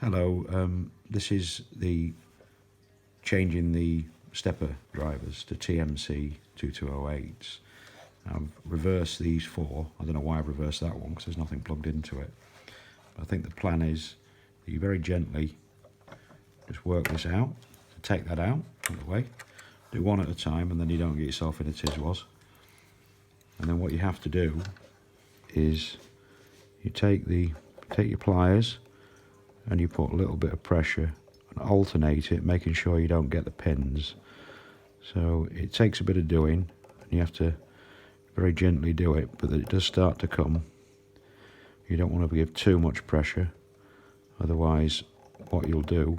Hello, this is the changing the stepper drivers to TMC 2208s. I've reversed these four. I don't know why I've reversed that one because there's nothing plugged into it. But I think the plan is that you very gently just work this out, to take that out of the way, do one at a time, and then you don't get yourself in a tiz-was. And then what you have to do is you take your pliers and you put a little bit of pressure and alternate it, making sure you don't get the pins. So it takes a bit of doing and you have to very gently do it, but it does start to come. You don't want to give too much pressure, otherwise what you'll do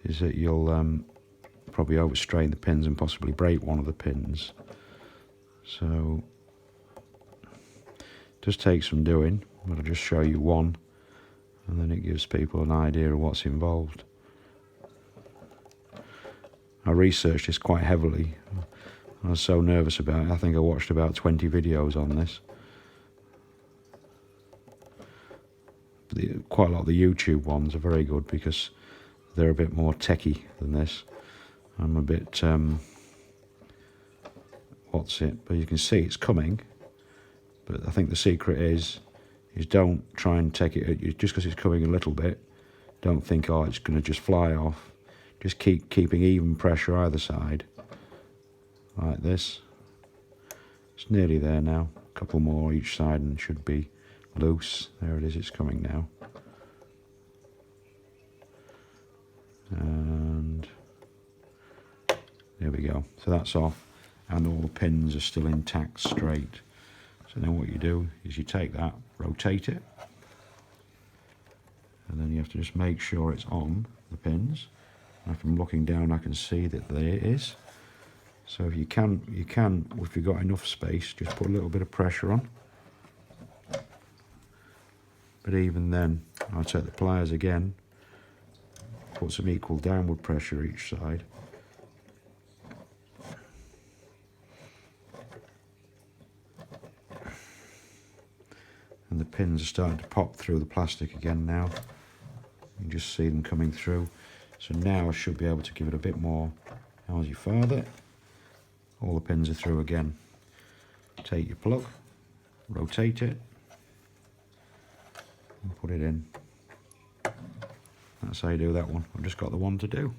is that you'll probably overstrain the pins and possibly break one of the pins. So it does take some doing, but I'll just show you one and then it gives people an idea of what's involved. I researched this quite heavily. I was so nervous about it. I think I watched about 20 videos on this. Quite a lot of the YouTube ones are very good because they're a bit more techie than this. I'm a bit, but you can see it's coming. But I think the secret is don't try and take it just because it's coming a little bit. Don't think, oh, it's going to just fly off. Just keep keeping even pressure either side, like this. It's nearly there now. A couple more each side and it should be loose. There it is, it's coming now. And there we go. So that's off, and all the pins are still intact, straight. So then what you do is you take that, rotate it, and then you have to just make sure it's on the pins. And from looking down I can see that there it is. So if you can, if you've got enough space, just put a little bit of pressure on. But even then, I'll take the pliers again, put some equal downward pressure each side. And the pins are starting to pop through the plastic again now. You can just see them coming through. So now I should be able to give it a bit more. Now as you further, all the pins are through again. Take your plug, rotate it, and put it in. That's how you do that one. I've just got the one to do.